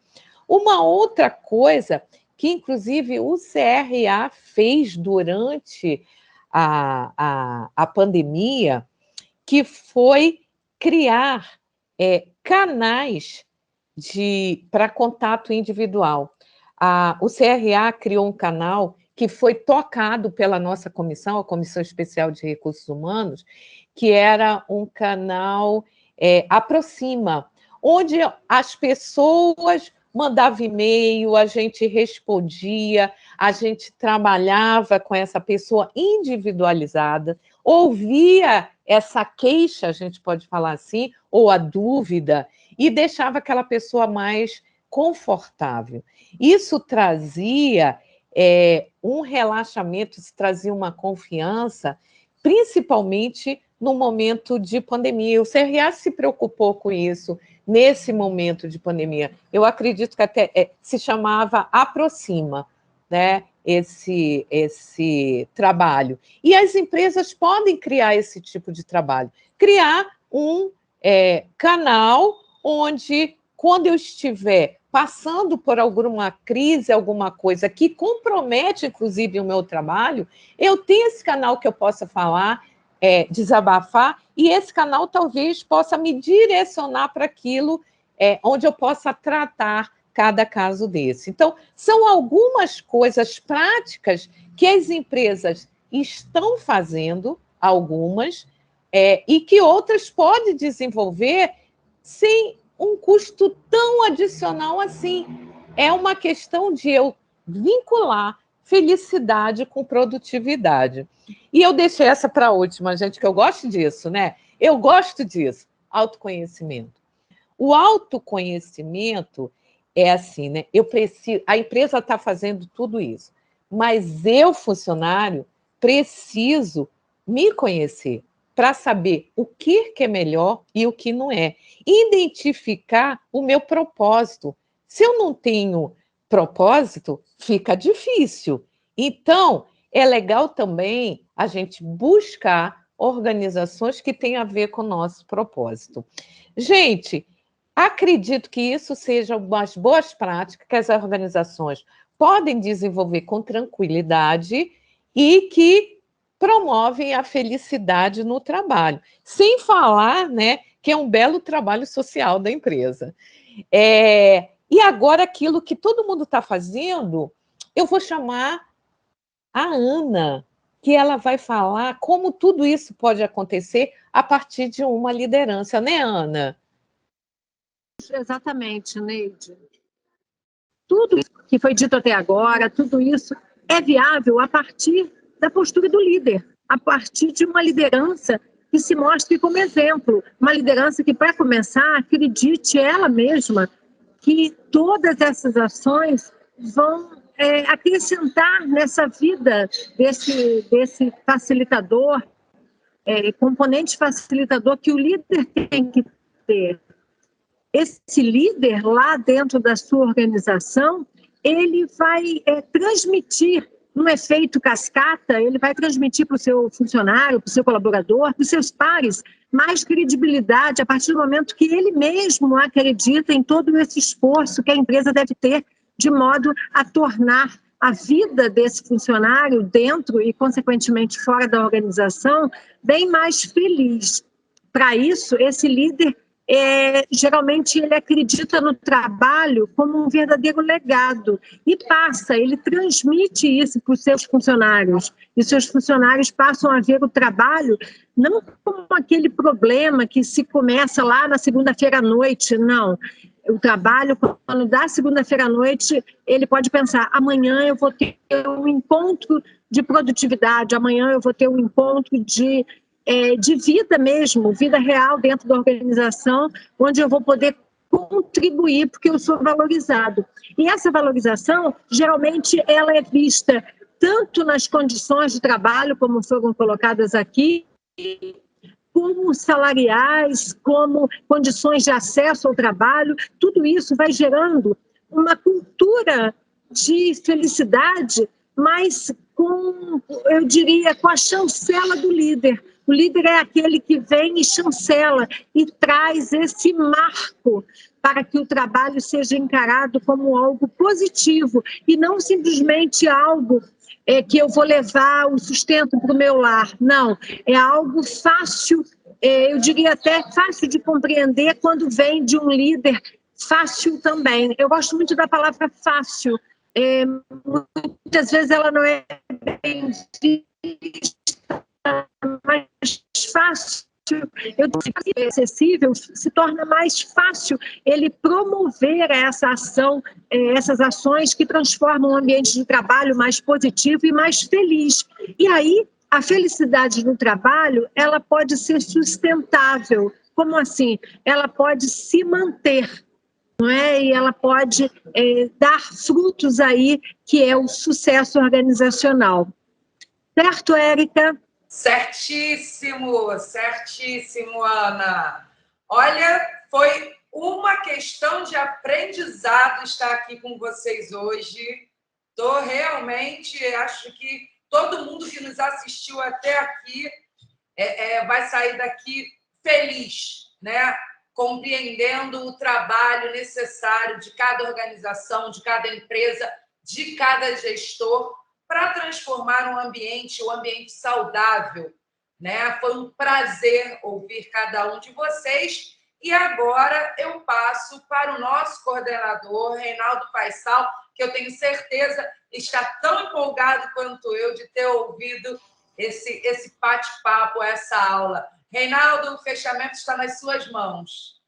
Uma outra coisa que, inclusive, o CRA fez durante a pandemia, que foi criar canais para contato individual. O CRA criou um canal que foi tocado pela nossa comissão, a Comissão Especial de Recursos Humanos, que era um canal Aproxima, onde as pessoas mandavam e-mail, a gente respondia, a gente trabalhava com essa pessoa individualizada, ouvia essa queixa, a gente pode falar assim, ou a dúvida, e deixava aquela pessoa mais confortável. Isso trazia um relaxamento, isso trazia uma confiança, principalmente no momento de pandemia. O CRA se preocupou com isso nesse momento de pandemia. Eu acredito que até se chamava Aproxima, né? Esse trabalho. E as empresas podem criar esse tipo de trabalho. Criar um canal onde, quando eu estiver passando por alguma crise, alguma coisa que compromete, inclusive, o meu trabalho, eu tenho esse canal que eu possa falar, desabafar, e esse canal talvez possa me direcionar para aquilo onde eu possa tratar cada caso desse. Então, são algumas coisas práticas que as empresas estão fazendo, algumas, e que outras podem desenvolver sem um custo tão adicional assim. É uma questão de eu vincular felicidade com produtividade. E eu deixei essa para a última, gente, que eu gosto disso, né? Eu gosto disso, autoconhecimento. O autoconhecimento é assim, né? A empresa está fazendo tudo isso, mas eu, funcionário, preciso me conhecer. para saber o que é melhor e o que não é. Identificar o meu propósito. Se eu não tenho propósito, fica difícil. Então, é legal também a gente buscar organizações que tenham a ver com o nosso propósito. Gente, acredito que isso seja umas boas práticas que as organizações podem desenvolver com tranquilidade e que promovem a felicidade no trabalho. Sem falar, né, que é um belo trabalho social da empresa. E agora, aquilo que todo mundo está fazendo, eu vou chamar a Ana, que ela vai falar como tudo isso pode acontecer a partir de uma liderança, né, Ana? Exatamente, Neide. Tudo que foi dito até agora, tudo isso é viável a partir da postura do líder, a partir de uma liderança que se mostre como exemplo, uma liderança que, para começar, acredite ela mesma que todas essas ações vão acrescentar nessa vida desse facilitador, componente facilitador que o líder tem que ter. Esse líder lá dentro da sua organização, ele vai transmitir um efeito cascata, ele vai transmitir para o seu funcionário, para o seu colaborador, para os seus pares, mais credibilidade a partir do momento que ele mesmo acredita em todo esse esforço que a empresa deve ter, de modo a tornar a vida desse funcionário dentro e, consequentemente, fora da organização, bem mais feliz. Para isso, esse líder, geralmente, ele acredita no trabalho como um verdadeiro legado e ele transmite isso para os seus funcionários. E seus funcionários passam a ver o trabalho não como aquele problema que se começa lá na segunda-feira à noite, não. O trabalho, quando dá segunda-feira à noite, ele pode pensar, amanhã eu vou ter um encontro de produtividade, amanhã eu vou ter um encontro de vida mesmo, vida real dentro da organização, onde eu vou poder contribuir, porque eu sou valorizado. E essa valorização, geralmente, ela é vista tanto nas condições de trabalho, como foram colocadas aqui, como salariais, como condições de acesso ao trabalho. Tudo isso vai gerando uma cultura de felicidade, mas eu diria, com a chancela do líder. O líder é aquele que vem e chancela e traz esse marco para que o trabalho seja encarado como algo positivo e não simplesmente algo que eu vou levar o sustento para o meu lar. Não, é algo fácil, eu diria até fácil de compreender quando vem de um líder fácil também. Eu gosto muito da palavra fácil. Muitas vezes ela não é bem vista, mais fácil, eu digo que acessível, se torna mais fácil ele promover essa ação, essas ações que transformam o ambiente de trabalho mais positivo e mais feliz. E aí, a felicidade no trabalho, ela pode ser sustentável. Como assim? Ela pode se manter, não é? E ela pode dar frutos aí, que é o sucesso organizacional. Certo, Érica? Certíssimo, certíssimo, Ana. Olha, foi uma questão de aprendizado estar aqui com vocês hoje. Realmente, acho que todo mundo que nos assistiu até aqui vai sair daqui feliz, né? Compreendendo o trabalho necessário de cada organização, de cada empresa, de cada gestor, para transformar um ambiente saudável, né? Foi um prazer ouvir cada um de vocês. E agora eu passo para o nosso coordenador, Reinaldo Faisal, que eu tenho certeza está tão empolgado quanto eu de ter ouvido esse bate-papo, essa aula. Reinaldo, o fechamento está nas suas mãos.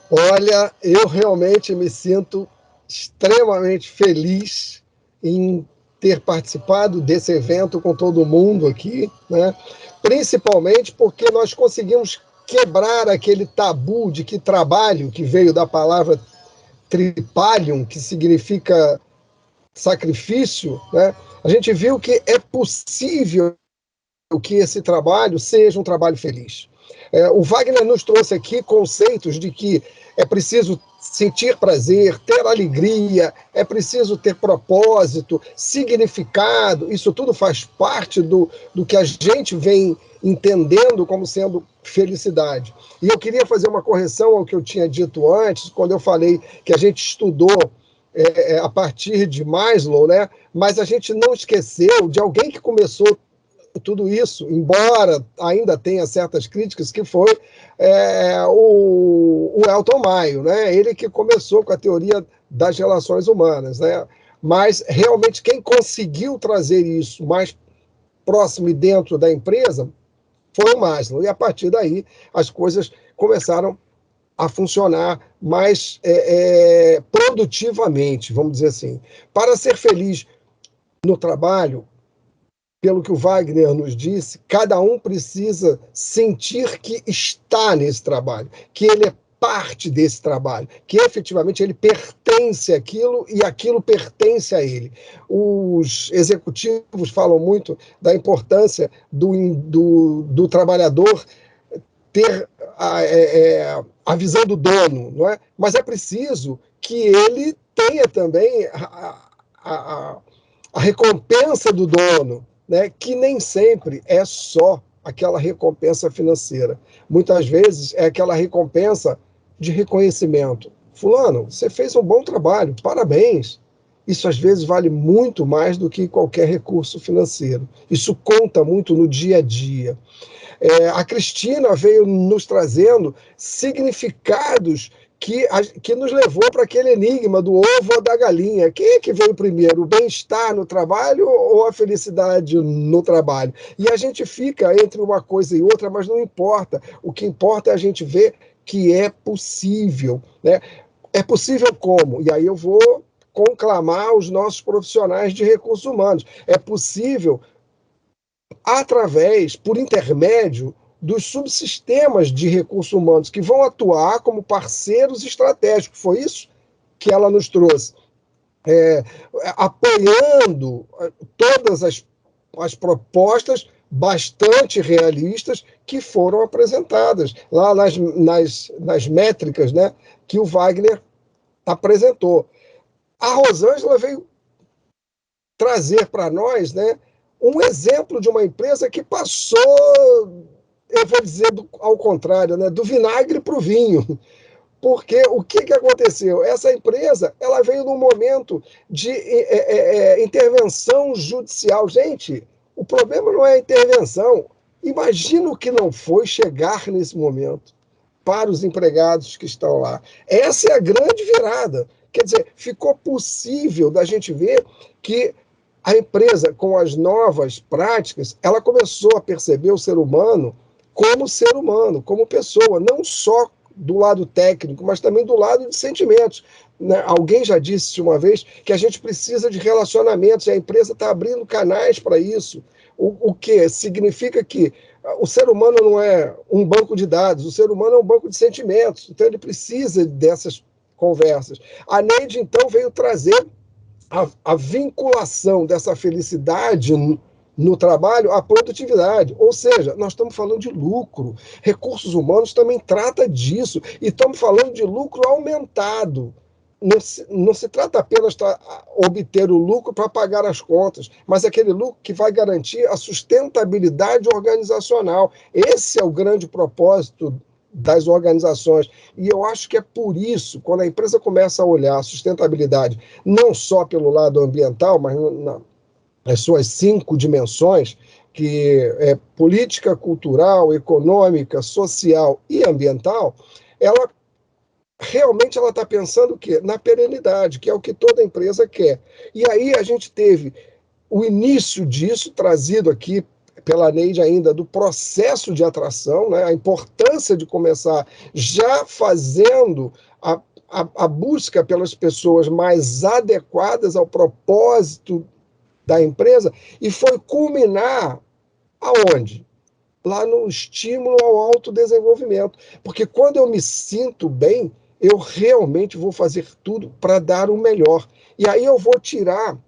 Olha, eu realmente me sinto extremamente feliz em ter participado desse evento com todo mundo aqui, né? Principalmente porque nós conseguimos quebrar aquele tabu de que trabalho, que veio da palavra tripalium, que significa sacrifício, né? A gente viu que é possível que esse trabalho seja um trabalho feliz. O Wagner nos trouxe aqui conceitos de que é preciso sentir prazer, ter alegria, é preciso ter propósito, significado. Isso tudo faz parte do que a gente vem entendendo como sendo felicidade. E eu queria fazer uma correção ao que eu tinha dito antes, quando eu falei que a gente estudou a partir de Maslow, né? Mas a gente não esqueceu de alguém que começou tudo isso, embora ainda tenha certas críticas, que foi o Elton Maio, né? Ele que começou com a teoria das relações humanas, né? Mas realmente quem conseguiu trazer isso mais próximo e dentro da empresa foi o Maslow, e a partir daí as coisas começaram a funcionar mais produtivamente, vamos dizer assim. Para ser feliz no trabalho, pelo que o Wagner nos disse, cada um precisa sentir que está nesse trabalho, que ele é parte desse trabalho, que efetivamente ele pertence àquilo e aquilo pertence a ele. Os executivos falam muito da importância do trabalhador ter a visão do dono, não é? Mas é preciso que ele tenha também a recompensa do dono, né, que nem sempre é só aquela recompensa financeira. Muitas vezes é aquela recompensa de reconhecimento. Fulano, você fez um bom trabalho, parabéns. Isso às vezes vale muito mais do que qualquer recurso financeiro. Isso conta muito no dia a dia. A Cristina veio nos trazendo significados que nos levou para aquele enigma do ovo ou da galinha. Quem é que veio primeiro, o bem-estar no trabalho ou a felicidade no trabalho? E a gente fica entre uma coisa e outra, mas não importa. O que importa é a gente ver que é possível, né? É possível como? E aí eu vou conclamar os nossos profissionais de recursos humanos. É possível através, por intermédio dos subsistemas de recursos humanos que vão atuar como parceiros estratégicos. Foi isso que ela nos trouxe, apoiando todas as propostas bastante realistas que foram apresentadas lá nas métricas, né, que o Wagner apresentou. A Rosângela veio trazer para nós, né, um exemplo de uma empresa que passou, eu vou dizer ao contrário, né, do vinagre para o vinho. Porque o que aconteceu? Essa empresa ela veio num momento de intervenção judicial. Gente, o problema não é a intervenção. Imagina o que não foi chegar nesse momento para os empregados que estão lá. Essa é a grande virada. Quer dizer, ficou possível da gente ver que a empresa, com as novas práticas, ela começou a perceber o ser humano, como pessoa, não só do lado técnico, mas também do lado de sentimentos. Né? Alguém já disse uma vez que a gente precisa de relacionamentos, e a empresa está abrindo canais para isso. O que significa que o ser humano não é um banco de dados, o ser humano é um banco de sentimentos, então ele precisa dessas conversas. A Neide, então, veio trazer a vinculação dessa felicidade no trabalho à produtividade. Ou seja, nós estamos falando de lucro. Recursos humanos também trata disso. E estamos falando de lucro aumentado. Não se trata apenas de obter o lucro para pagar as contas, mas aquele lucro que vai garantir a sustentabilidade organizacional. Esse é o grande propósito das organizações. E eu acho que é por isso, quando a empresa começa a olhar a sustentabilidade, não só pelo lado ambiental, mas nas suas 5 dimensões, que é política, cultural, econômica, social e ambiental, ela realmente ela está pensando o quê? Na perenidade, que é o que toda empresa quer. E aí a gente teve o início disso trazido aqui pela Neide ainda, do processo de atração, né? A importância de começar já fazendo a busca pelas pessoas mais adequadas ao propósito da empresa, e foi culminar aonde? Lá no estímulo ao autodesenvolvimento. Porque quando eu me sinto bem, eu realmente vou fazer tudo para dar o melhor. E aí eu vou tirar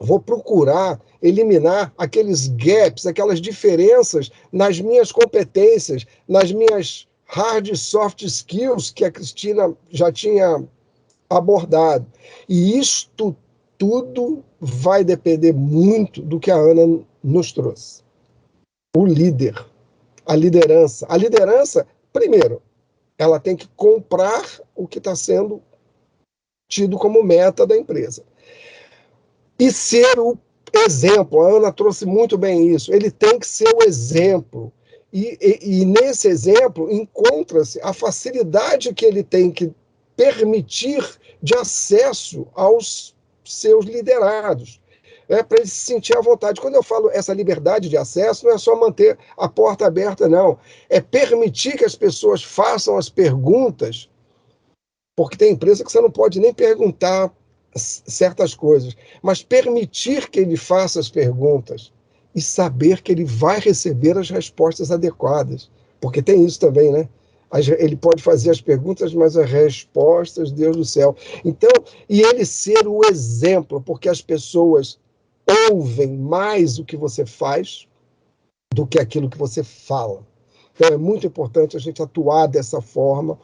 vou procurar eliminar aqueles gaps, aquelas diferenças nas minhas competências, nas minhas hard e soft skills que a Cristina já tinha abordado. E isto tudo vai depender muito do que a Ana nos trouxe. O líder, a liderança. A liderança, primeiro, ela tem que comprar o que está sendo tido como meta da empresa. E ser o exemplo. A Ana trouxe muito bem isso. Ele tem que ser o exemplo. E nesse exemplo encontra-se a facilidade que ele tem que permitir de acesso aos seus liderados, para ele se sentir à vontade. Quando eu falo essa liberdade de acesso, não é só manter a porta aberta, não. É permitir que as pessoas façam as perguntas, porque tem empresa que você não pode nem perguntar certas coisas, mas permitir que ele faça as perguntas e saber que ele vai receber as respostas adequadas, porque tem isso também, né? Ele pode fazer as perguntas, mas as respostas, Deus do céu. Então, e ele ser o exemplo, porque as pessoas ouvem mais o que você faz do que aquilo que você fala. Então, é muito importante a gente atuar dessa forma,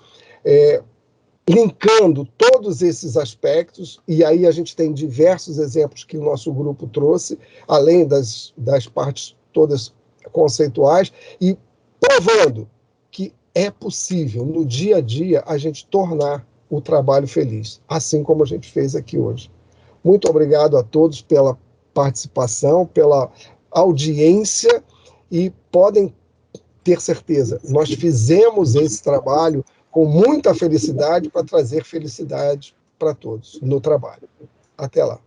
linkando todos esses aspectos, e aí a gente tem diversos exemplos que o nosso grupo trouxe, além das partes todas conceituais, e provando que é possível, no dia a dia, a gente tornar o trabalho feliz, assim como a gente fez aqui hoje. Muito obrigado a todos pela participação, pela audiência, e podem ter certeza, nós fizemos esse trabalho com muita felicidade para trazer felicidade para todos no trabalho. Até lá.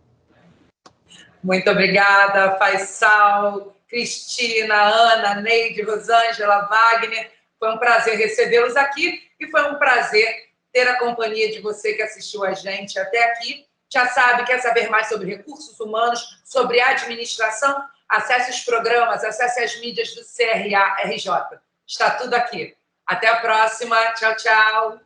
Muito obrigada, Faisal, Cristina, Ana, Neide, Rosângela, Wagner. Foi um prazer recebê-los aqui e foi um prazer ter a companhia de você que assistiu a gente até aqui. Já sabe, quer saber mais sobre recursos humanos, sobre administração? Acesse os programas, acesse as mídias do CRA-RJ. Está tudo aqui. Até a próxima. Tchau, tchau.